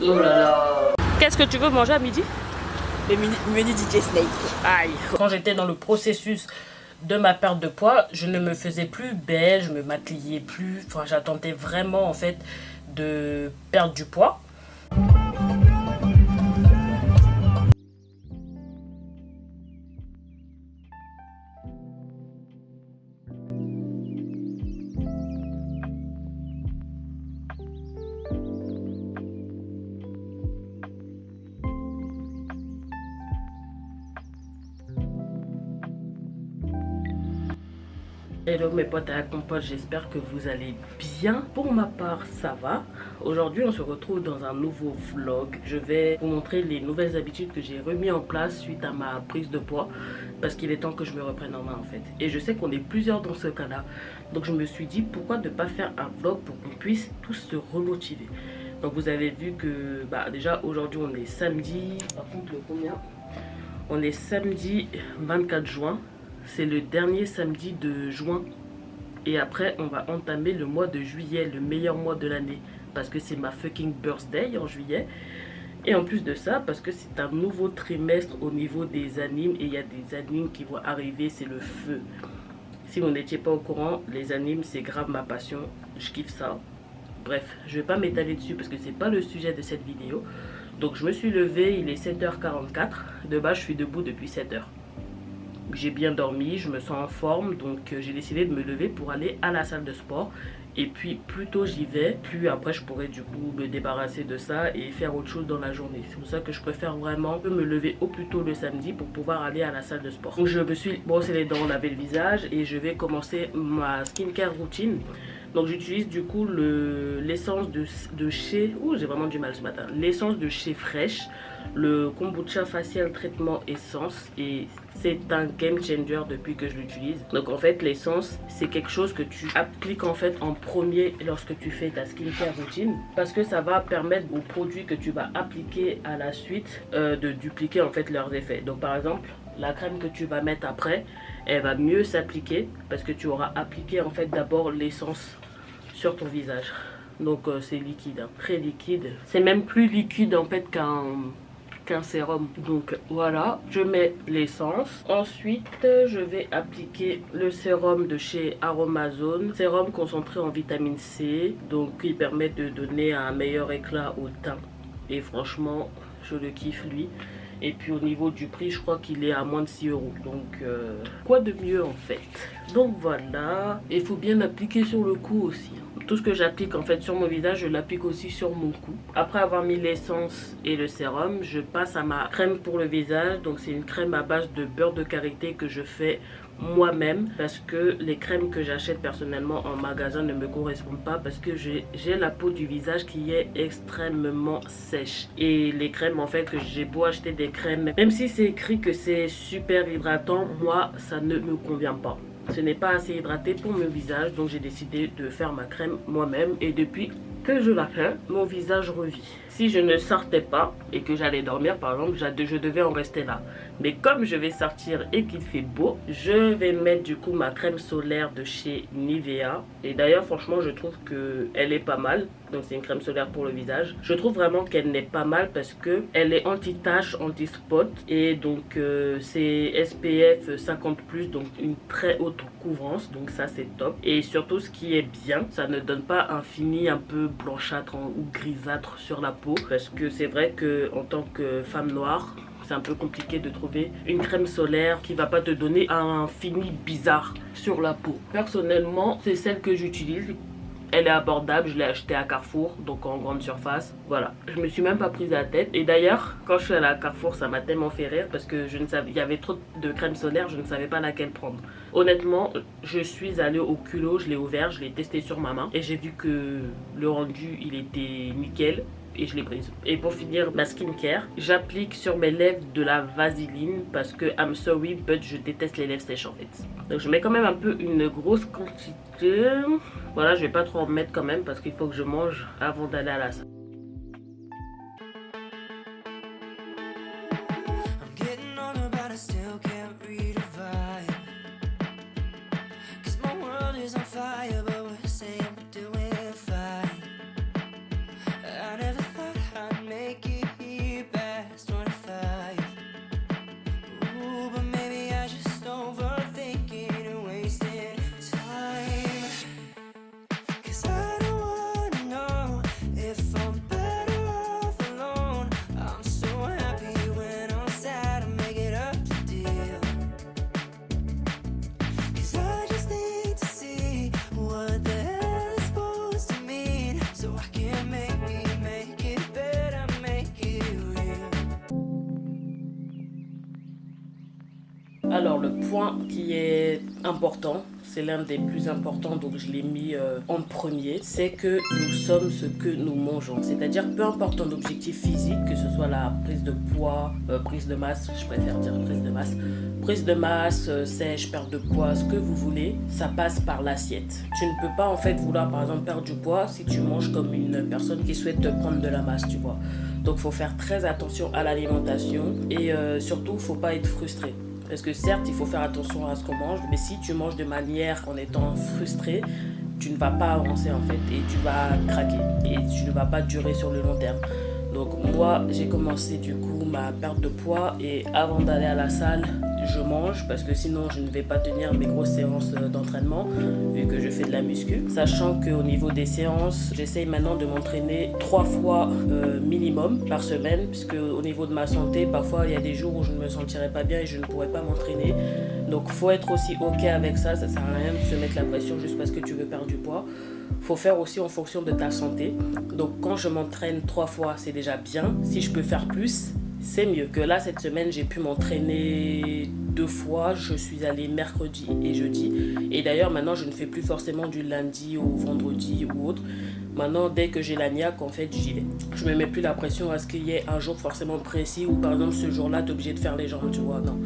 Oh là là. Qu'est-ce que tu veux manger à midi? Le menu DJ Snake. Aïe. Quand j'étais dans le processus de ma perte de poids, je ne me faisais plus belle, je me maquillais plus. Enfin, j'attendais vraiment en fait de perdre du poids. Hello mes potes et la compote, j'espère que vous allez bien. Pour ma part, ça va. Aujourd'hui, on se retrouve dans un nouveau vlog. Je vais vous montrer les nouvelles habitudes que j'ai remis en place suite à ma prise de poids. Parce qu'il est temps que je me reprenne en main en fait. Et je sais qu'on est plusieurs dans ce cas-là. Donc je me suis dit pourquoi ne pas faire un vlog pour qu'on puisse tous se remotiver. Donc vous avez vu que déjà aujourd'hui on est samedi. Par contre le combien? On est samedi 24 juin. C'est le dernier samedi de juin. Et après, on va entamer le mois de juillet, le meilleur mois de l'année. Parce que c'est ma fucking birthday en juillet. Et en plus de ça, parce que c'est un nouveau trimestre au niveau des animes. Et il y a des animes qui vont arriver, c'est le feu. Si vous n'étiez pas au courant, les animes, c'est grave ma passion. Je kiffe ça. Bref, je vais pas m'étaler dessus parce que c'est pas le sujet de cette vidéo. Donc je me suis levée, il est 7h44. De base, je suis debout depuis 7h. J'ai bien dormi, je me sens en forme, donc j'ai décidé de me lever pour aller à la salle de sport. Et puis plus tôt j'y vais, plus après je pourrais du coup me débarrasser de ça et faire autre chose dans la journée. C'est pour ça que je préfère vraiment me lever au plus tôt le samedi pour pouvoir aller à la salle de sport. Donc je me suis brossé les dents, lavé le visage et je vais commencer ma skincare routine. Donc j'utilise du coup l'essence de chez... Ouh, j'ai vraiment du mal ce matin. L'essence de chez Fresh, le kombucha facial traitement essence. Et c'est un game changer depuis que je l'utilise. Donc en fait l'essence, c'est quelque chose que tu appliques en fait en premier lorsque tu fais ta skincare routine. Parce que ça va permettre aux produits que tu vas appliquer à la suite de dupliquer en fait leurs effets. Donc par exemple, la crème que tu vas mettre après, elle va mieux s'appliquer parce que tu auras appliqué en fait d'abord l'essence sur ton visage. Donc c'est liquide, hein, très liquide. C'est même plus liquide en fait qu'un sérum. Donc voilà, je mets l'essence. Ensuite, je vais appliquer le sérum de chez Aromazone. Sérum concentré en vitamine C. Donc il permet de donner un meilleur éclat au teint. Et franchement, je le kiffe lui. Et puis au niveau du prix, je crois qu'il est à moins de 6 €. Donc quoi de mieux en fait. Donc voilà. Il faut bien appliquer sur le cou aussi. Tout ce que j'applique en fait sur mon visage, je l'applique aussi sur mon cou. Après avoir mis l'essence et le sérum, je passe à ma crème pour le visage. Donc c'est une crème à base de beurre de karité que je fais moi-même parce que les crèmes que j'achète personnellement en magasin ne me correspondent pas parce que j'ai la peau du visage qui est extrêmement sèche. Et les crèmes en fait que j'ai beau acheter des crèmes, même si c'est écrit que c'est super hydratant, moi ça ne me convient pas. Ce n'est pas assez hydraté pour mon visage, donc j'ai décidé de faire ma crème moi-même. Et depuis que je la fais, mon visage revit. Si je ne sortais pas et que j'allais dormir par exemple, je devais en rester là. Mais comme je vais sortir et qu'il fait beau, je vais mettre du coup ma crème solaire de chez Nivea. Et d'ailleurs franchement je trouve qu'elle est pas mal. Donc c'est une crème solaire pour le visage. Je trouve vraiment qu'elle n'est pas mal parce que elle est anti-tache, anti-spot. Et donc c'est SPF 50+, donc une très haute couvrance. Donc ça c'est top. Et surtout ce qui est bien, ça ne donne pas un fini un peu blanchâtre ou grisâtre sur la peau. Parce que c'est vrai que en tant que femme noire, c'est un peu compliqué de trouver une crème solaire qui va pas te donner un fini bizarre sur la peau. Personnellement, c'est celle que j'utilise. Elle est abordable, je l'ai achetée à Carrefour, donc en grande surface. Voilà, je me suis même pas prise la tête. Et d'ailleurs, quand je suis allée à Carrefour, ça m'a tellement fait rire parce que je ne savais, il y avait trop de crème solaire, je ne savais pas laquelle prendre. Honnêtement, je suis allée au culot, je l'ai ouvert, je l'ai testé sur ma main et j'ai vu que le rendu, il était nickel. Et je l'ai prise. Et pour finir ma skincare, j'applique sur mes lèvres de la vaseline parce que I'm sorry but je déteste les lèvres sèches en fait. Donc je mets quand même un peu une grosse quantité. Voilà, je vais pas trop en mettre quand même parce qu'il faut que je mange avant d'aller à la salle. Alors le point qui est important, c'est l'un des plus importants, donc je l'ai mis en premier, c'est que nous sommes ce que nous mangeons. C'est-à-dire peu importe ton objectif physique, que ce soit la prise de poids, prise de masse, je préfère dire prise de masse, sèche, perte de poids, ce que vous voulez, ça passe par l'assiette. Tu ne peux pas en fait vouloir par exemple perdre du poids si tu manges comme une personne qui souhaite prendre de la masse, tu vois. Donc il faut faire très attention à l'alimentation et surtout il ne faut pas être frustré. Parce que certes, il faut faire attention à ce qu'on mange, mais si tu manges de manière en étant frustré, tu ne vas pas avancer en fait et tu vas craquer et tu ne vas pas durer sur le long terme. Donc moi, j'ai commencé du coup ma perte de poids et avant d'aller à la salle, je mange parce que sinon je ne vais pas tenir mes grosses séances d'entraînement vu que je fais de la muscu. Sachant qu'au niveau des séances, j'essaye maintenant de m'entraîner 3 fois minimum par semaine puisque au niveau de ma santé, parfois il y a des jours où je ne me sentirais pas bien et je ne pourrais pas m'entraîner. Donc faut être aussi ok avec ça, ça sert à rien de se mettre la pression juste parce que tu veux perdre du poids. Faut faire aussi en fonction de ta santé. Donc quand je m'entraîne 3 fois, c'est déjà bien. Si je peux faire plus, c'est mieux. Que là, cette semaine, j'ai pu m'entraîner 2 fois. Je suis allée mercredi et jeudi. Et d'ailleurs, maintenant, je ne fais plus forcément du lundi au vendredi ou autre. Maintenant, dès que j'ai la niaque, en fait, j'y vais. Je me mets plus la pression à ce qu'il y ait un jour forcément précis où, par exemple, ce jour-là, tu es obligé de faire les jambes, tu vois. Non.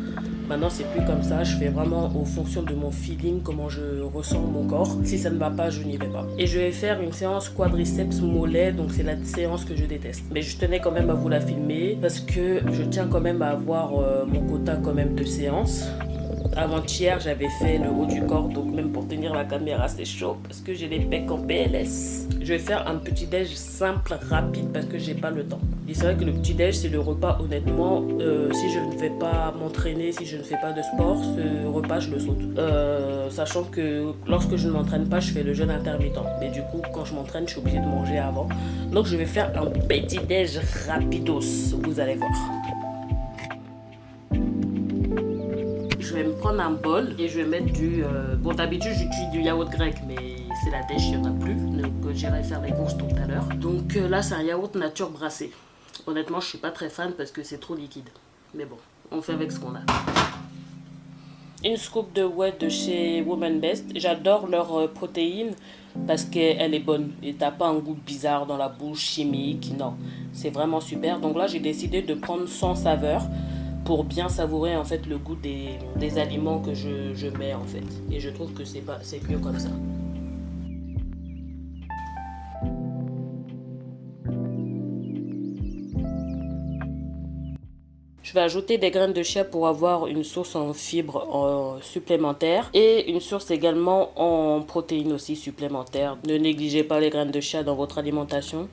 Maintenant, c'est plus comme ça. Je fais vraiment en fonction de mon feeling, comment je ressens mon corps. Si ça ne va pas, je n'y vais pas. Et je vais faire une séance quadriceps mollet. Donc, c'est la séance que je déteste. Mais je tenais quand même à vous la filmer parce que je tiens quand même à avoir mon quota quand même de séances. Avant-hier, j'avais fait le haut du corps, donc même pour tenir la caméra, c'est chaud parce que j'ai les pecs en PLS. Je vais faire un petit déj simple, rapide parce que j'ai pas le temps. Et c'est vrai que le petit déj, c'est le repas, honnêtement, si je ne vais pas m'entraîner, si je ne fais pas de sport, ce repas, je le saute. Sachant que lorsque je ne m'entraîne pas, je fais le jeûne intermittent. Mais du coup, quand je m'entraîne, je suis obligée de manger avant. Donc, je vais faire un petit déj rapidos, vous allez voir. Je vais me prendre un bol et je vais mettre du... bon, d'habitude, j'utilise du yaourt grec, mais c'est la dèche, il n'y en a plus. Donc, j'irai faire les courses tout à l'heure. Donc là, c'est un yaourt nature brassé. Honnêtement, je ne suis pas très fan parce que c'est trop liquide. Mais bon, on fait avec ce qu'on a. Une scoop de whey de chez Woman Best. J'adore leur protéine parce qu'elle est bonne. Et t'as pas un goût bizarre dans la bouche, chimique. Non, c'est vraiment super. Donc là, j'ai décidé de prendre sans saveur pour bien savourer en fait le goût des aliments que je mets en fait. Et je trouve que c'est mieux comme ça. Je vais ajouter des graines de chia pour avoir une source en fibres supplémentaire et une source également en protéines aussi supplémentaires. Ne négligez pas les graines de chia dans votre alimentation.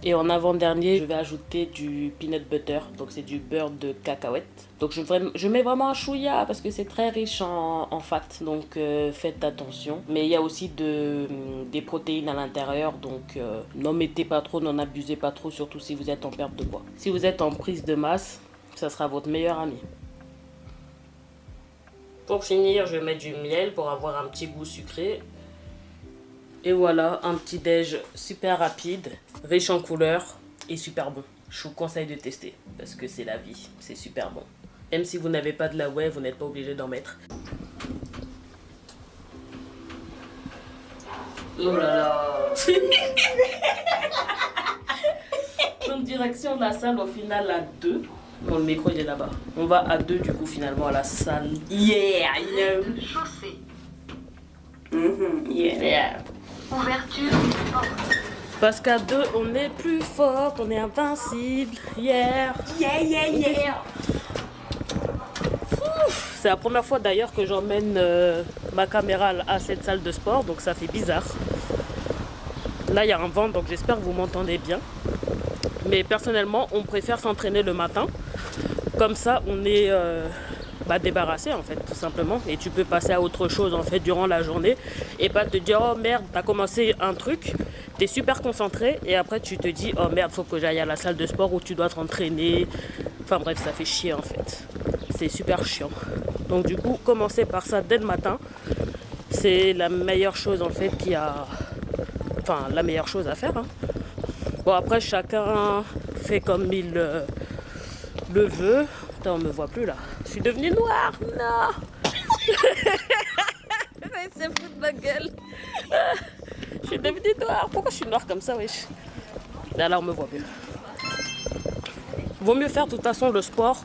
Et en avant-dernier, je vais ajouter du peanut butter, donc c'est du beurre de cacahuète. Donc je mets vraiment un chouïa parce que c'est très riche en fat, donc faites attention. Mais il y a aussi des protéines à l'intérieur, donc n'en mettez pas trop, n'en abusez pas trop, surtout si vous êtes en perte de poids. Si vous êtes en prise de masse, ça sera votre meilleur ami. Pour finir, je vais mettre du miel pour avoir un petit goût sucré. Et voilà, un petit déj super rapide, riche en couleurs et super bon. Je vous conseille de tester parce que c'est la vie, c'est super bon. Même si vous n'avez pas de la whey, vous n'êtes pas obligé d'en mettre. Oh là là. Donc direction de la salle au final à 2. Bon, le micro il est là-bas. On va à 2 du coup finalement à la salle. Yeah, yeah. Chaussée. Yeah. Ouverture des portes. Parce qu'à 2, on est plus fort, on est invincible. Yeah. Yeah, yeah, yeah. C'est la première fois d'ailleurs que j'emmène ma caméra à cette salle de sport, donc ça fait bizarre. Là, il y a un vent, donc j'espère que vous m'entendez bien. Mais personnellement, on préfère s'entraîner le matin. Comme ça, on est débarrassé en fait, tout simplement. Et tu peux passer à autre chose en fait durant la journée et pas te dire oh merde, t'as commencé un truc, t'es super concentré et après tu te dis oh merde, faut que j'aille à la salle de sport où tu dois t'entraîner. Enfin bref, ça fait chier en fait. C'est super chiant. Donc du coup, commencer par ça dès le matin, c'est la meilleure chose en fait la meilleure chose à faire. Hein. Bon après, chacun fait comme il le veut. Attends, on me voit plus là. Je suis devenue noire. Non. C'est fou de ma gueule. Je suis devenue noire. Pourquoi je suis noire comme ça, wesh? Là, on me voit mieux. Vaut mieux faire de toute façon le sport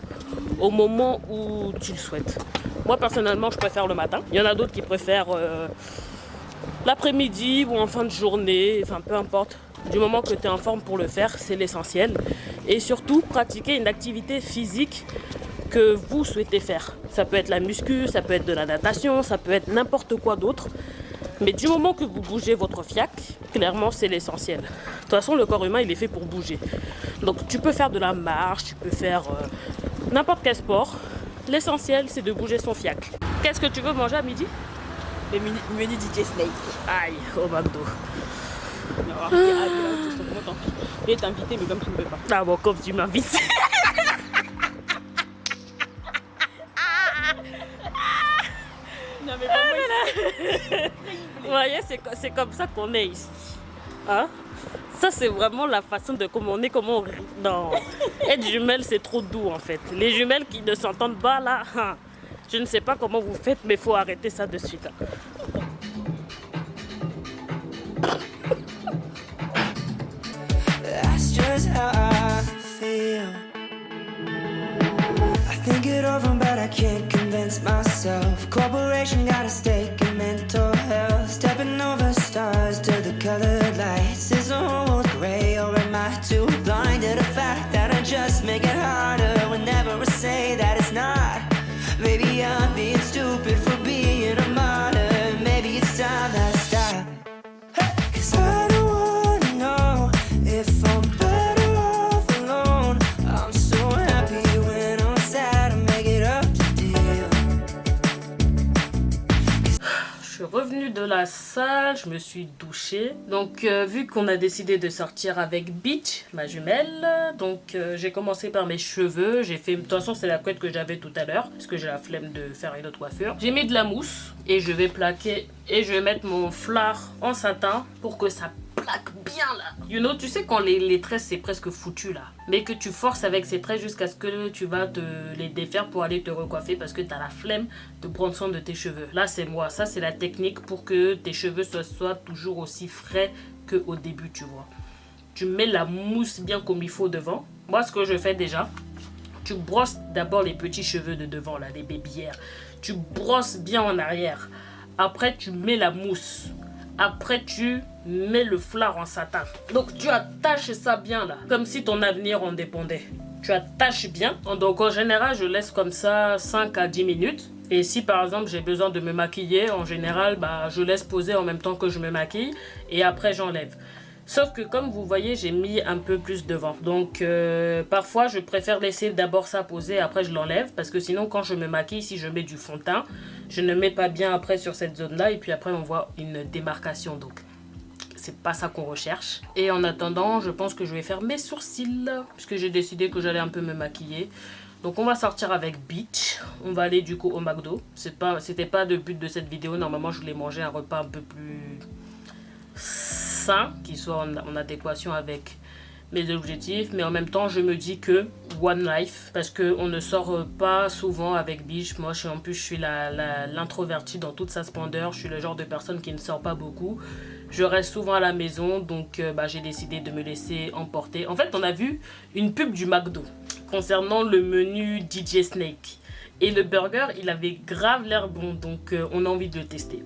au moment où tu le souhaites. Moi, personnellement, je préfère le matin. Il y en a d'autres qui préfèrent l'après-midi ou en fin de journée. Enfin, peu importe. Du moment que tu es en forme pour le faire, c'est l'essentiel. Et surtout, pratiquer une activité physique que vous souhaitez faire. Ça peut être la muscu, ça peut être de la natation, ça peut être n'importe quoi d'autre. Mais du moment que vous bougez votre fiac, clairement, c'est l'essentiel. De toute façon, le corps humain, il est fait pour bouger. Donc, tu peux faire de la marche, tu peux faire n'importe quel sport. L'essentiel, c'est de bouger son fiac. Qu'est-ce que tu veux manger à midi? Le menu DJ Snake. Aïe, au McDo. Il est invité, mais comme tu ne veux pas. Ah bon, comme tu m'invites. Non, mais vraiment, Vous voyez, c'est comme ça qu'on est ici. Hein? Ça, c'est vraiment la façon de comment on est, comment on rit. Non, être jumelle, c'est trop doux en fait. Les jumelles qui ne s'entendent pas là, hein. Je ne sais pas comment vous faites, mais il faut arrêter ça de suite. Hein. That's just how I feel. I think it over, but I can't convince myself. Corporation got a stake in mental health. Stepping over stars to the colored lights. Is the whole world gray, or am I too blind to the fact that I just make it harder whenever I say that it's not? Maybe I'm being stupid for being a martyr. Maybe it's time that I stop. 'Cause I don't wanna know if I'm better off alone. I'm so happy when I'm sad. I make it up to deal. Je suis revenue de la salle, je me suis douchée. Donc vu qu'on a décidé de sortir avec Beach, ma jumelle, donc j'ai commencé par mes cheveux. J'ai fait, de toute façon c'est la couette que j'avais tout à l'heure, parce que j'ai la flemme de faire une autre coiffure. J'ai mis de la mousse et je vais plaquer et je vais mettre mon fard en satin pour que ça plaque bien là. You know, tu sais quand les tresses c'est presque foutu là, mais que tu forces avec ces tresses jusqu'à ce que tu vas te les défaire pour aller te recoiffer parce que tu as la flemme de prendre soin de tes cheveux. Là c'est moi, ça c'est la technique pour que tes cheveux soient toujours aussi frais qu'au début, tu vois. Tu mets la mousse bien comme il faut devant. Moi ce que je fais déjà, tu brosses d'abord les petits cheveux de devant là, les bébières. Tu brosses bien en arrière. Après tu mets la mousse. Après tu mets le fard en satin. Donc tu attaches ça bien là, comme si ton avenir en dépendait. Tu attaches bien. Donc en général je laisse comme ça 5 à 10 minutes. Et si par exemple j'ai besoin de me maquiller, en général bah, je laisse poser en même temps que je me maquille. Et après j'enlève. Sauf que comme vous voyez j'ai mis un peu plus devant. Donc parfois je préfère laisser d'abord ça poser, après je l'enlève. Parce que sinon quand je me maquille, si je mets du fond de teint, je ne mets pas bien après sur cette zone là. Et puis après on voit une démarcation. Donc c'est pas ça qu'on recherche. Et en attendant je pense que je vais faire mes sourcils. Puisque j'ai décidé que j'allais un peu me maquiller. Donc on va sortir avec Beach. On va aller du coup au McDo. C'était pas le but de cette vidéo. Normalement je voulais manger un repas un peu plus sain, qui soit en adéquation avec mes objectifs, mais en même temps je me dis que one life, parce que on ne sort pas souvent avec Beach. Moi en plus je suis l'introvertie dans toute sa splendeur. Je suis le genre de personne qui ne sort pas beaucoup, je reste souvent à la maison. Donc j'ai décidé de me laisser emporter. En fait on a vu une pub du McDo concernant le menu DJ Snake et le burger il avait grave l'air bon, donc on a envie de le tester.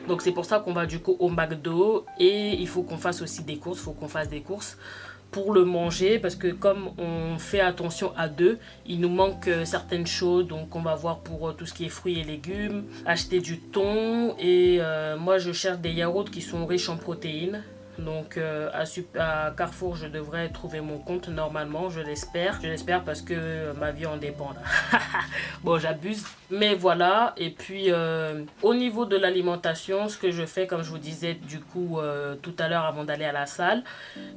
Donc c'est pour ça qu'on va du coup au McDo. Et il faut qu'on fasse aussi des courses. Il faut qu'on fasse des courses pour le manger. Parce que comme on fait attention à deux, il nous manque certaines choses. Donc on va voir pour tout ce qui est fruits et légumes. Acheter du thon. Et moi je cherche des yaourts qui sont riches en protéines. Donc à Carrefour je devrais trouver mon compte normalement, je l'espère. Je l'espère parce que ma vie en dépend là. Bon j'abuse. Mais voilà. Et puis au niveau de l'alimentation, ce que je fais comme je vous disais du coup tout à l'heure avant d'aller à la salle.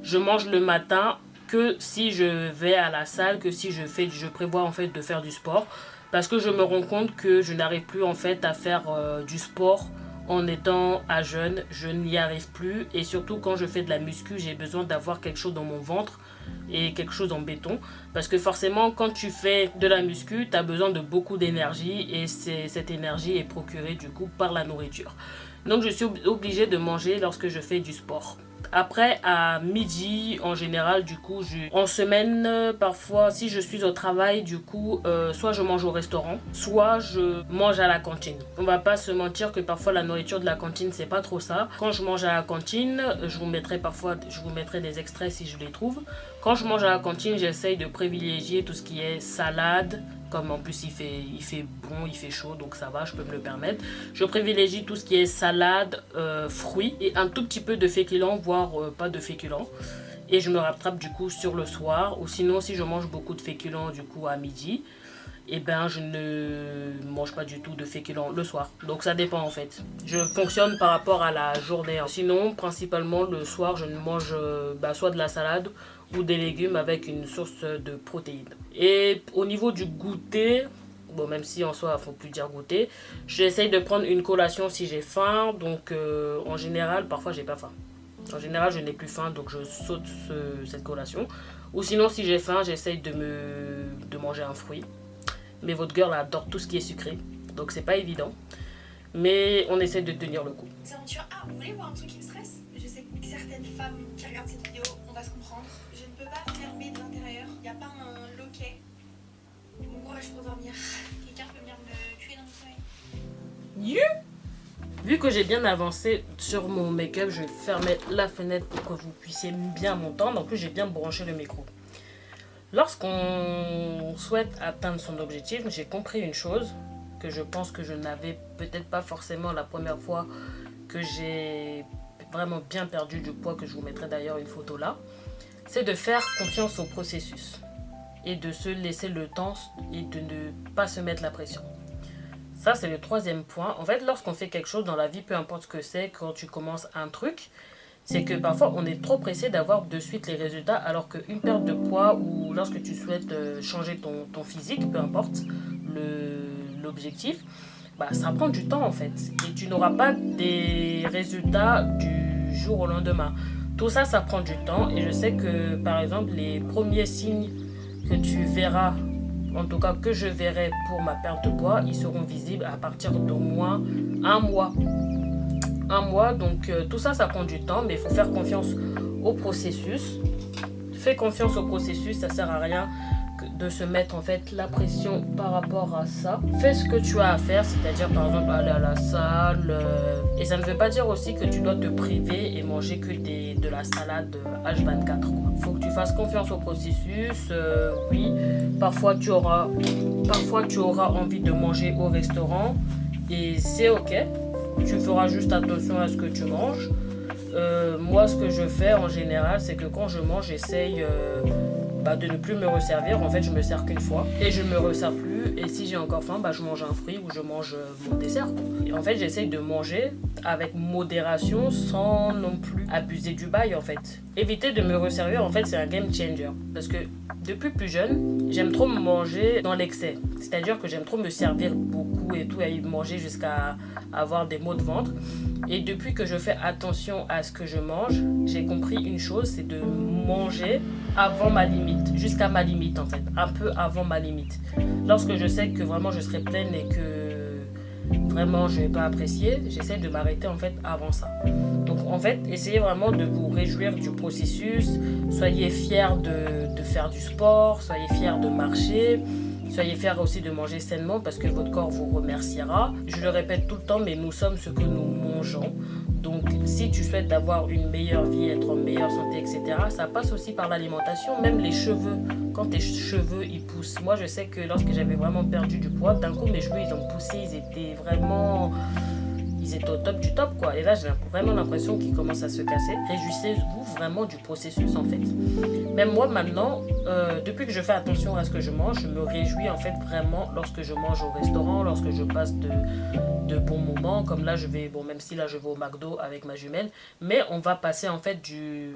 Je mange le matin que si je vais à la salle, que si je prévois en fait de faire du sport. Parce que je me rends compte que je n'arrive plus en fait à faire du sport en étant à jeûne, je n'y arrive plus. Et surtout quand je fais de la muscu, j'ai besoin d'avoir quelque chose dans mon ventre et quelque chose en béton. Parce que forcément, quand tu fais de la muscu, tu as besoin de beaucoup d'énergie. Et cette énergie est procurée du coup par la nourriture. Donc je suis obligée de manger lorsque je fais du sport. Après, à midi, en général, du coup, en semaine, parfois, si je suis au travail, du coup, soit je mange au restaurant, soit je mange à la cantine. On va pas se mentir que parfois la nourriture de la cantine, c'est pas trop ça. Quand je mange à la cantine, je vous mettrai des extraits si je les trouve. Quand je mange à la cantine, j'essaye de privilégier tout ce qui est salade. Comme en plus il fait bon, il fait chaud, donc ça va, je peux me le permettre. Je privilégie tout ce qui est salade, fruits et un tout petit peu de féculents, voire pas de féculents. Et je me rattrape du coup sur le soir. Ou sinon, si je mange beaucoup de féculents du coup à midi, et ben je ne mange pas du tout de féculents le soir. Donc ça dépend en fait. Je fonctionne par rapport à la journée. Sinon, principalement le soir, je mange soit de la salade ou des légumes avec une source de protéines. Et au niveau du goûter, bon, même si en soi il ne faut plus dire goûter, j'essaye de prendre une collation si j'ai faim. Donc en général, parfois j'ai pas faim. En général, je n'ai plus faim, donc je saute cette collation. Ou sinon, si j'ai faim, j'essaye de manger un fruit. Mais votre girl adore tout ce qui est sucré, donc c'est pas évident. Mais on essaie de tenir le coup. Vous voulez voir un truc qui me stresse? Je sais que certaines femmes qui regardent cette vidéo, on va se comprendre. Je ne peux pas fermer de l'intérieur, il n'y a pas un loquet. Bon courage pour dormir. Quelqu'un peut venir me tuer dans le sommeil. Vu que j'ai bien avancé sur mon make-up, je vais fermer la fenêtre pour que vous puissiez bien m'entendre. En plus, j'ai bien branché le micro. Lorsqu'on souhaite atteindre son objectif, j'ai compris une chose que je pense que je n'avais peut-être pas forcément la première fois que j'ai vraiment bien perdu du poids, que je vous mettrai d'ailleurs une photo là, c'est de faire confiance au processus et de se laisser le temps et de ne pas se mettre la pression. Ça, c'est le troisième point. En fait, lorsqu'on fait quelque chose dans la vie, peu importe ce que c'est, quand tu commences un truc, c'est que parfois on est trop pressé d'avoir de suite les résultats, alors qu'une perte de poids ou lorsque tu souhaites changer ton physique, peu importe l'objectif, ça prend du temps en fait. Et tu n'auras pas des résultats du jour au lendemain. Tout ça, ça prend du temps. Et je sais que par exemple, les premiers signes que tu verras, en tout cas que je verrai pour ma perte de poids, ils seront visibles à partir d'au moins un mois. Donc tout ça, ça prend du temps, mais il faut faire confiance au processus. Fais confiance au processus, ça sert à rien de se mettre en fait la pression par rapport à ça. Fais ce que tu as à faire, c'est-à-dire par exemple aller à la salle. Et ça ne veut pas dire aussi que tu dois te priver et manger que de la salade H24. Il faut que tu fasses confiance au processus. Oui, parfois tu auras envie de manger au restaurant et c'est ok. Tu feras juste attention à ce que tu manges. Moi, ce que je fais en général, c'est que quand je mange, j'essaye de ne plus me resservir. En fait, je me sers qu'une fois et je me resserre plus. Et si j'ai encore faim, je mange un fruit ou je mange mon dessert. Et en fait, j'essaye de manger avec modération sans non plus abuser du bail en fait. Éviter de me resservir, en fait, c'est un game changer. Parce que depuis plus jeune, j'aime trop manger dans l'excès. C'est-à-dire que j'aime trop me servir beaucoup et tout, et manger jusqu'à avoir des maux de ventre. Et depuis que je fais attention à ce que je mange, j'ai compris une chose, c'est de manger avant ma limite, jusqu'à ma limite en fait, un peu avant ma limite. Lorsque je sais que vraiment je serai pleine et que vraiment je ne vais pas apprécier, j'essaie de m'arrêter en fait avant ça. Donc en fait, essayez vraiment de vous réjouir du processus, soyez fiers de faire du sport, soyez fiers de marcher. Soyez fiers aussi de manger sainement parce que votre corps vous remerciera. Je le répète tout le temps, mais nous sommes ce que nous mangeons. Donc si tu souhaites avoir une meilleure vie, être en meilleure santé, etc., ça passe aussi par l'alimentation. Même les cheveux, quand tes cheveux ils poussent. Moi je sais que lorsque j'avais vraiment perdu du poids, d'un coup mes cheveux ils ont poussé, ils étaient au top du top quoi. Et là j'ai vraiment l'impression qu'ils commencent à se casser. Réjouissez-vous vraiment du processus en fait. Même moi maintenant, depuis que je fais attention à ce que je mange, je me réjouis en fait vraiment lorsque je mange au restaurant, lorsque je passe de bons moments. Comme là même si là je vais au McDo avec ma jumelle, mais on va passer en fait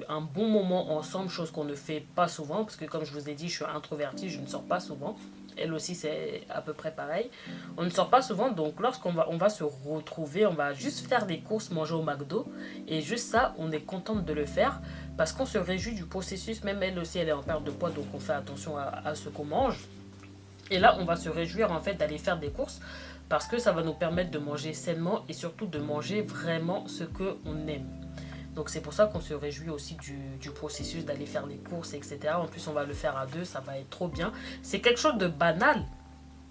un bon moment ensemble, chose qu'on ne fait pas souvent parce que comme je vous ai dit, je suis introvertie, je ne sors pas souvent. elle aussi c'est à peu près pareil. On ne sort pas souvent, donc lorsqu'on va se retrouver, on va juste faire des courses, manger au McDo. Et juste ça, on est contente de le faire parce qu'on se réjouit du processus. Même elle aussi, elle est en perte de poids, donc on fait attention à ce qu'on mange. Et là, on va se réjouir en fait d'aller faire des courses parce que ça va nous permettre de manger sainement et surtout de manger vraiment ce qu'on aime. Donc c'est pour ça qu'on se réjouit aussi du processus d'aller faire les courses, etc. En plus, on va le faire à deux, ça va être trop bien. C'est quelque chose de banal,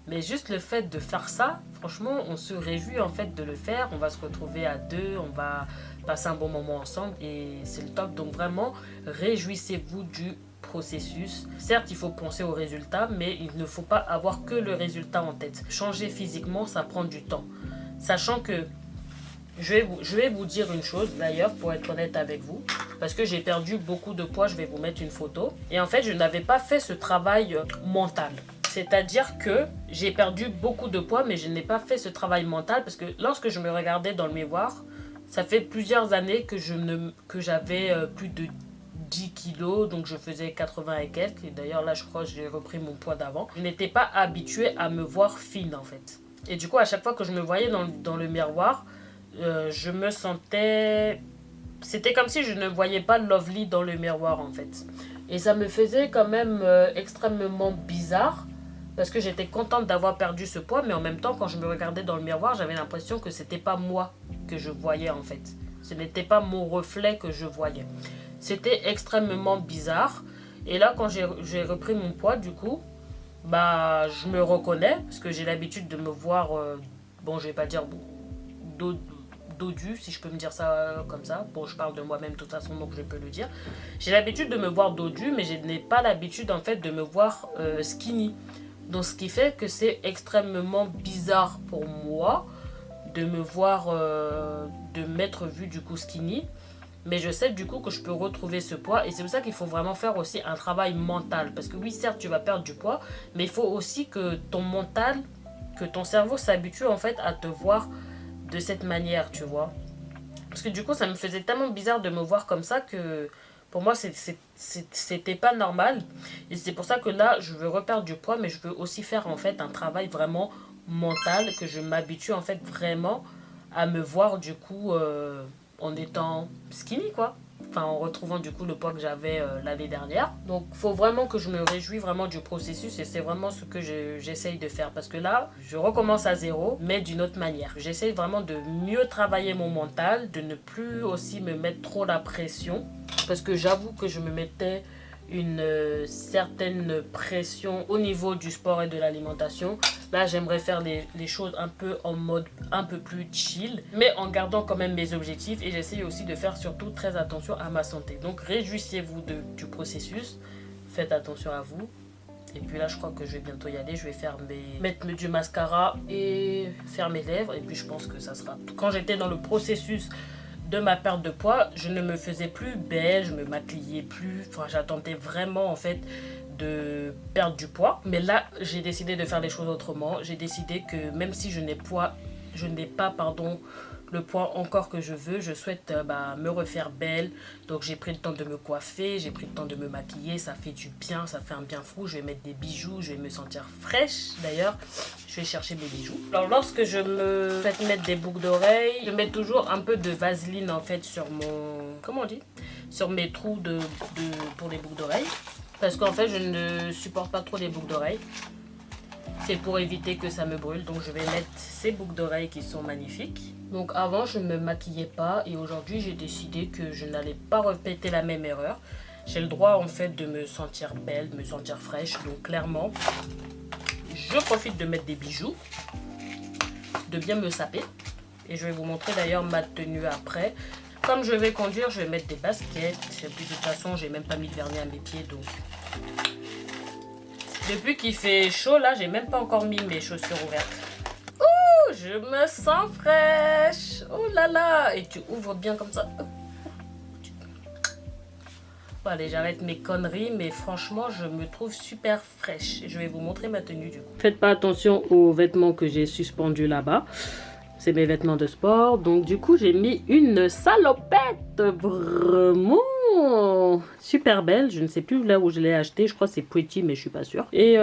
mais juste le fait de faire ça, franchement, on se réjouit en fait de le faire. On va se retrouver à deux, on va passer un bon moment ensemble et c'est le top. Donc vraiment, réjouissez-vous du processus. Certes, il faut penser au résultat, mais il ne faut pas avoir que le résultat en tête. Changer physiquement, ça prend du temps. Sachant que je vais vous dire une chose d'ailleurs, pour être honnête avec vous, parce que j'ai perdu beaucoup de poids, je vais vous mettre une photo. Et en fait, je n'avais pas fait ce travail mental. C'est-à-dire que j'ai perdu beaucoup de poids, mais je n'ai pas fait ce travail mental parce que lorsque je me regardais dans le miroir, ça fait plusieurs années que j'avais plus de 10 kilos, donc je faisais 80 et quelques. Et d'ailleurs là, je crois que j'ai repris mon poids d'avant. Je n'étais pas habituée à me voir fine en fait. Et du coup, à chaque fois que je me voyais dans le miroir, je me sentais... C'était comme si je ne voyais pas Lovely dans le miroir en fait. Et ça me faisait quand même extrêmement bizarre. Parce que j'étais contente d'avoir perdu ce poids. Mais en même temps, quand je me regardais dans le miroir, j'avais l'impression que c'était pas moi que je voyais en fait. Ce n'était pas mon reflet que je voyais. C'était extrêmement bizarre. Et là, quand j'ai repris mon poids, du coup, bah, je me reconnais. Parce que j'ai l'habitude de me voir... bon, je vais pas dire... dodu, si je peux me dire ça comme ça. Bon, je parle de moi-même de toute façon, donc je peux le dire. J'ai l'habitude de me voir dodu, mais je n'ai pas l'habitude en fait de me voir skinny. Donc ce qui fait que c'est extrêmement bizarre pour moi de me voir, de m'être vue du coup skinny. Mais je sais du coup que je peux retrouver ce poids. Et c'est pour ça qu'il faut vraiment faire aussi un travail mental. Parce que oui, certes, tu vas perdre du poids, mais il faut aussi que ton mental, que ton cerveau s'habitue en fait à te voir de cette manière, tu vois. Parce que du coup, ça me faisait tellement bizarre de me voir comme ça que pour moi, c'était pas normal. Et c'est pour ça que là, je veux reperdre du poids, mais je veux aussi faire en fait un travail vraiment mental, que je m'habitue en fait vraiment à me voir du coup en étant skinny quoi. Enfin, en retrouvant du coup le poids que j'avais l'année dernière. Donc, il faut vraiment que je me réjouis vraiment du processus et c'est vraiment ce que j'essaye de faire. Parce que là, je recommence à zéro, mais d'une autre manière. J'essaye vraiment de mieux travailler mon mental, de ne plus aussi me mettre trop la pression. Parce que j'avoue que je me mettais une certaine pression au niveau du sport et de l'alimentation. Là, j'aimerais faire les choses un peu en mode un peu plus chill, mais en gardant quand même mes objectifs. Et j'essaye aussi de faire surtout très attention à ma santé. Donc, réjouissez-vous du processus. Faites attention à vous. Et puis là, je crois que je vais bientôt y aller. Je vais mettre du mascara et faire mes lèvres. Et puis, je pense que ça sera tout. Quand j'étais dans le processus de ma perte de poids, je ne me faisais plus belle, je me maquillais plus. Enfin, j'attendais vraiment en fait de perdre du poids. Mais là, j'ai décidé de faire les choses autrement. J'ai décidé que même si je n'ai pas le poids encore que je veux, je souhaite me refaire belle. Donc j'ai pris le temps de me coiffer, j'ai pris le temps de me maquiller, ça fait du bien, ça fait un bien fou. Je vais mettre des bijoux, je vais me sentir fraîche. D'ailleurs, je vais chercher mes bijoux. Alors lorsque je me fais mettre des boucles d'oreilles, je mets toujours un peu de vaseline en fait sur mon... Comment on dit ? Sur mes trous pour les boucles d'oreilles. Parce qu'en fait, je ne supporte pas trop les boucles d'oreilles. C'est pour éviter que ça me brûle. Donc je vais mettre ces boucles d'oreilles qui sont magnifiques. Donc avant, je ne me maquillais pas. Et aujourd'hui, j'ai décidé que je n'allais pas répéter la même erreur. J'ai le droit en fait de me sentir belle, de me sentir fraîche. Donc clairement, je profite de mettre des bijoux. De bien me saper. Et je vais vous montrer d'ailleurs ma tenue après. Comme je vais conduire, je vais mettre des baskets. Et puis de toute façon, j'ai même pas mis de vernis à mes pieds. Donc... Depuis qu'il fait chaud, là, j'ai même pas encore mis mes chaussures ouvertes. Ouh, je me sens fraîche. Oh là là. Et tu ouvres bien comme ça. Bon, allez, j'arrête mes conneries, mais franchement, je me trouve super fraîche. Je vais vous montrer ma tenue du coup. Faites pas attention aux vêtements que j'ai suspendus là-bas. C'est mes vêtements de sport. Donc du coup, j'ai mis une salopette. Vraiment. Oh, super belle. Je ne sais plus là où je l'ai acheté. Je crois que c'est Pretty, mais je suis pas sûre. Et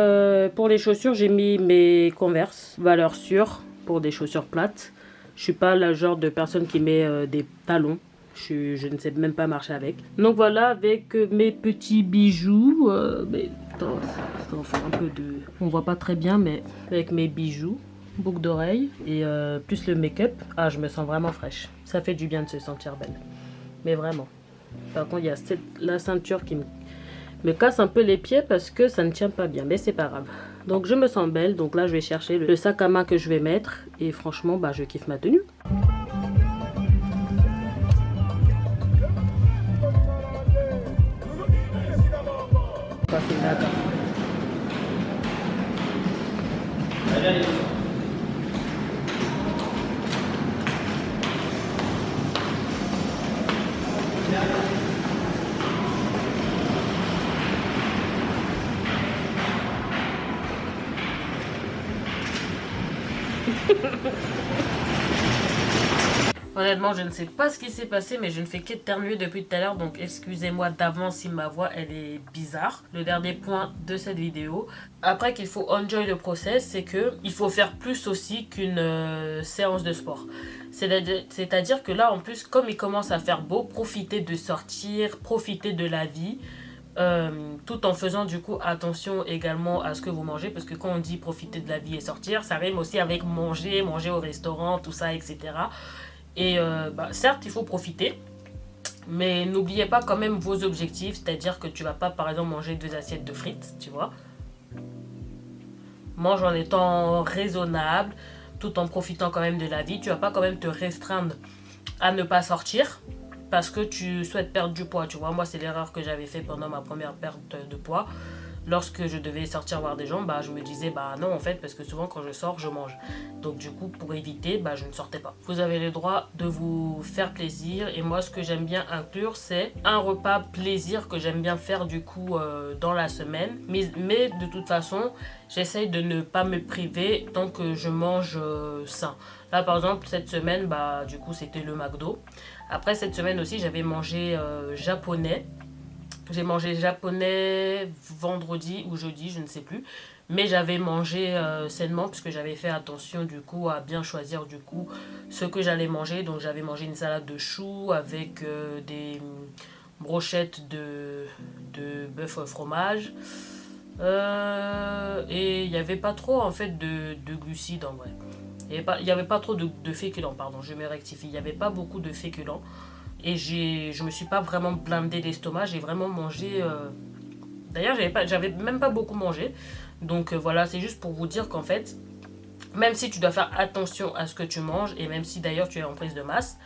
pour les chaussures, j'ai mis mes Converse valeur sûre pour des chaussures plates. Je suis pas le genre de personne qui met des talons. Je ne sais même pas marcher avec. Donc voilà, avec mes petits bijoux. Mais attends, ça en fait un peu de... On voit pas très bien, mais avec mes bijoux. Boucle d'oreille et plus le make-up. Ah, je me sens vraiment fraîche. Ça fait du bien de se sentir belle. Mais vraiment. Par contre, il y a la ceinture qui me casse un peu les pieds parce que ça ne tient pas bien. Mais c'est pas grave. Donc je me sens belle. Donc là, je vais chercher le sac à main que je vais mettre. Et franchement, bah, je kiffe ma tenue. Honnêtement, je ne sais pas ce qui s'est passé, mais je ne fais qu'éternuer depuis tout à l'heure, donc excusez-moi d'avance si ma voix elle est bizarre. Le dernier point de cette vidéo, après qu'il faut enjoy le process, c'est que il faut faire plus aussi qu'une séance de sport. C'est-à-dire que là, en plus, comme il commence à faire beau, profitez de sortir, profitez de la vie. Tout en faisant du coup attention également à ce que vous mangez, parce que quand on dit profiter de la vie et sortir, ça rime aussi avec manger au restaurant, tout ça, etc. Et certes, il faut profiter, mais n'oubliez pas quand même vos objectifs, c'est-à-dire que tu vas pas par exemple manger 2 assiettes de frites, tu vois. Mange en étant raisonnable, tout en profitant quand même de la vie. Tu vas pas quand même te restreindre à ne pas sortir parce que tu souhaites perdre du poids, tu vois. Moi, c'est l'erreur que j'avais fait pendant ma première perte de poids. Lorsque je devais sortir voir des gens, je me disais non en fait, parce que souvent quand je sors, je mange. Donc du coup, pour éviter, je ne sortais pas. Vous avez le droit de vous faire plaisir, et moi ce que j'aime bien inclure, c'est un repas plaisir que j'aime bien faire du coup dans la semaine. Mais de toute façon, j'essaye de ne pas me priver tant que je mange sain. Là par exemple, cette semaine, du coup c'était le McDo. Après cette semaine aussi, j'avais mangé japonais. J'ai mangé japonais vendredi ou jeudi, je ne sais plus. Mais j'avais mangé sainement puisque j'avais fait attention du coup à bien choisir du coup ce que j'allais manger. Donc j'avais mangé une salade de choux avec des brochettes de bœuf au fromage. Et il n'y avait pas trop en fait de glucides en vrai. Il n'y avait pas trop de féculents, pardon, je me rectifie. Il n'y avait pas beaucoup de féculents. Et je me suis pas vraiment blindé l'estomac, j'ai vraiment mangé... D'ailleurs, j'avais même pas beaucoup mangé. Donc voilà, c'est juste pour vous dire qu'en fait, même si tu dois faire attention à ce que tu manges, et même si d'ailleurs tu es en prise de masse,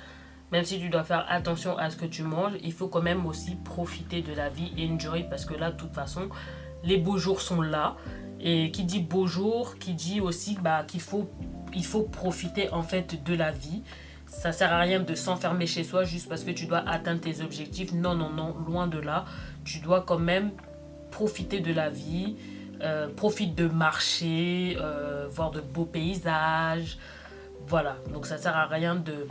même si tu dois faire attention à ce que tu manges, il faut quand même aussi profiter de la vie, enjoy, parce que là, de toute façon, les beaux jours sont là. Et qui dit beaux jours, qui dit aussi qu'il faut profiter en fait de la vie. Ça sert à rien de s'enfermer chez soi juste parce que tu dois atteindre tes objectifs. Non, non, non, loin de là. Tu dois quand même profiter de la vie. Profite de marcher, voir de beaux paysages. Voilà, donc ça sert à rien de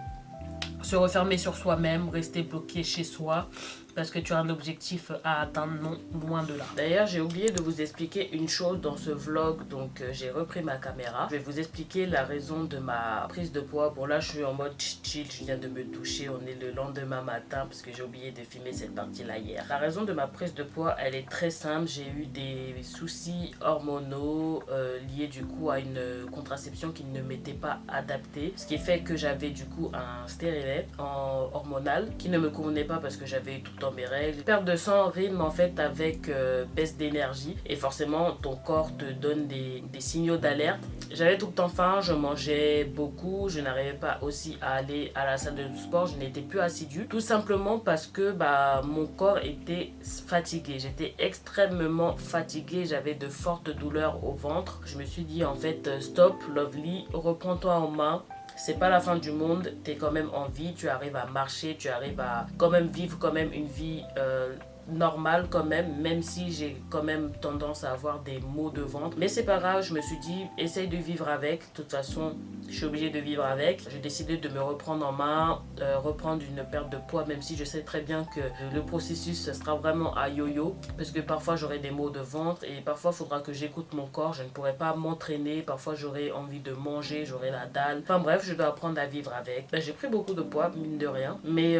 se refermer sur soi-même, rester bloqué chez soi. Parce que tu as un objectif à atteindre, non, loin de là. D'ailleurs, j'ai oublié de vous expliquer une chose dans ce vlog, donc j'ai repris ma caméra. Je vais vous expliquer la raison de ma prise de poids. Bon là, je suis en mode chill, je viens de me doucher, on est le lendemain matin parce que j'ai oublié de filmer cette partie-là hier. La raison de ma prise de poids, elle est très simple. J'ai eu des soucis hormonaux liés du coup à une contraception qui ne m'était pas adaptée. Ce qui fait que j'avais du coup un stérilet hormonal qui ne me convenait pas parce que j'avais tout dans mes règles. Perte de sang rime en fait avec baisse d'énergie et forcément ton corps te donne des signaux d'alerte. J'avais tout le temps faim, je mangeais beaucoup, je n'arrivais pas aussi à aller à la salle de sport, je n'étais plus assidue. Tout simplement parce que mon corps était fatigué, j'étais extrêmement fatiguée, j'avais de fortes douleurs au ventre. Je me suis dit en fait stop Lovely, reprends-toi en main. C'est pas la fin du monde, t'es quand même en vie, tu arrives à marcher, tu arrives à quand même vivre quand même une vie normale quand même si j'ai quand même tendance à avoir des maux de ventre. Mais c'est pas grave, je me suis dit, essaye de vivre avec. De toute façon, je suis obligée de vivre avec. J'ai décidé de me reprendre en main, reprendre une perte de poids, même si je sais très bien que le processus sera vraiment à yo-yo, parce que parfois j'aurai des maux de ventre et parfois il faudra que j'écoute mon corps, je ne pourrai pas m'entraîner, parfois j'aurai envie de manger, j'aurai la dalle. Enfin bref, je dois apprendre à vivre avec. J'ai pris beaucoup de poids, mine de rien, mais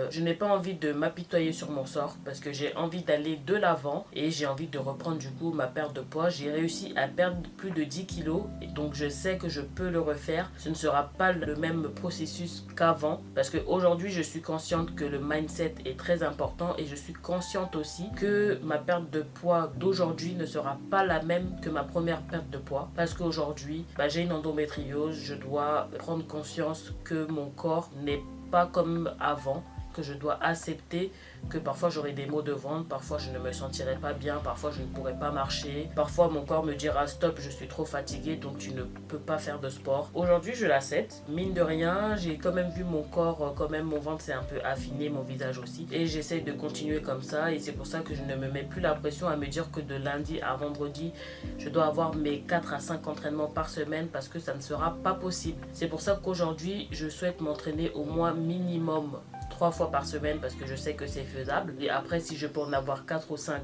je n'ai pas envie de m'apitoyer sur mon sort, parce que j'ai envie d'aller de l'avant et j'ai envie de reprendre du coup ma perte de poids. J'ai réussi à perdre plus de 10 kilos et donc je sais que je peux le refaire. Ce ne sera pas le même processus qu'avant, parce qu'aujourd'hui je suis consciente que le mindset est très important et je suis consciente aussi que ma perte de poids d'aujourd'hui ne sera pas la même que ma première perte de poids, parce qu'aujourd'hui j'ai une endométriose, je dois prendre conscience que mon corps n'est pas comme avant, que je dois accepter que parfois j'aurai des maux de ventre, parfois je ne me sentirai pas bien, parfois je ne pourrai pas marcher, parfois mon corps me dira stop, je suis trop fatiguée donc tu ne peux pas faire de sport. Aujourd'hui je l'accepte, mine de rien, j'ai quand même vu mon corps, quand même mon ventre s'est un peu affiné, mon visage aussi, et j'essaie de continuer comme ça et c'est pour ça que je ne me mets plus la pression à me dire que de lundi à vendredi je dois avoir mes 4 à 5 entraînements par semaine, parce que ça ne sera pas possible. C'est pour ça qu'aujourd'hui je souhaite m'entraîner au moins minimum 3 fois par semaine, parce que je sais que c'est faisable, et après si je peux en avoir 4 ou 5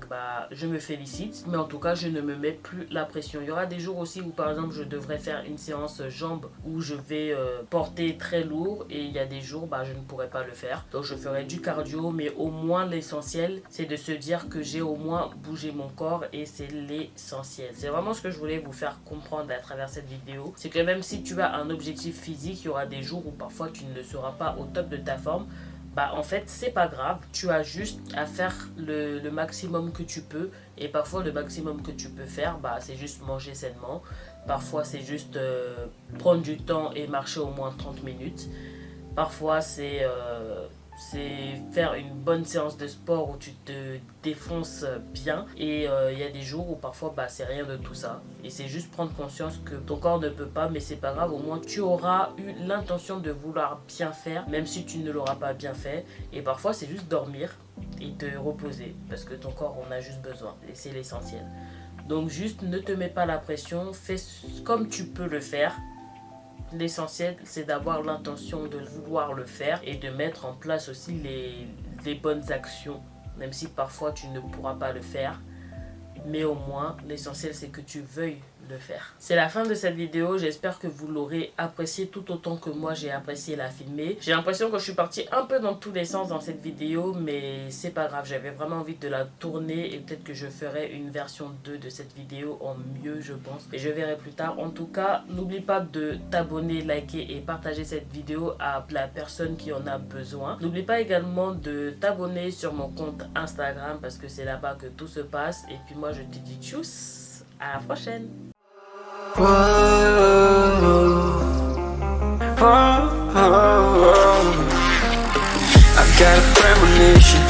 je me félicite, mais en tout cas je ne me mets plus la pression. Il y aura des jours aussi où par exemple je devrais faire une séance jambes où je vais porter très lourd, et il y a des jours je ne pourrai pas le faire, donc je ferai du cardio, mais au moins l'essentiel c'est de se dire que j'ai au moins bougé mon corps, et c'est l'essentiel. C'est vraiment ce que je voulais vous faire comprendre à travers cette vidéo, c'est que même si tu as un objectif physique, il y aura des jours où parfois tu ne seras pas au top de ta forme. En fait c'est pas grave, tu as juste à faire le maximum que tu peux, et parfois le maximum que tu peux faire c'est juste manger sainement, parfois c'est juste prendre du temps et marcher au moins 30 minutes, parfois c'est faire une bonne séance de sport où tu te défonces bien, et il y a des jours où parfois c'est rien de tout ça, et c'est juste prendre conscience que ton corps ne peut pas, mais c'est pas grave, au moins tu auras eu l'intention de vouloir bien faire même si tu ne l'auras pas bien fait, et parfois c'est juste dormir et te reposer, parce que ton corps en a juste besoin et c'est l'essentiel. Donc juste ne te mets pas la pression, fais comme tu peux le faire. L'essentiel c'est d'avoir l'intention de vouloir le faire et de mettre en place aussi les bonnes actions, même si parfois tu ne pourras pas le faire, mais au moins l'essentiel c'est que tu veuilles le faire. C'est la fin de cette vidéo, j'espère que vous l'aurez apprécié tout autant que moi j'ai apprécié la filmer. J'ai l'impression que je suis partie un peu dans tous les sens dans cette vidéo, mais c'est pas grave, j'avais vraiment envie de la tourner, et peut-être que je ferai une version 2 de cette vidéo en mieux je pense, et je verrai plus tard. En tout cas, n'oublie pas de t'abonner, liker et partager cette vidéo à la personne qui en a besoin. N'oublie pas également de t'abonner sur mon compte Instagram, parce que c'est là-bas que tout se passe, et puis moi je te dis tchuss, à la prochaine. Whoa.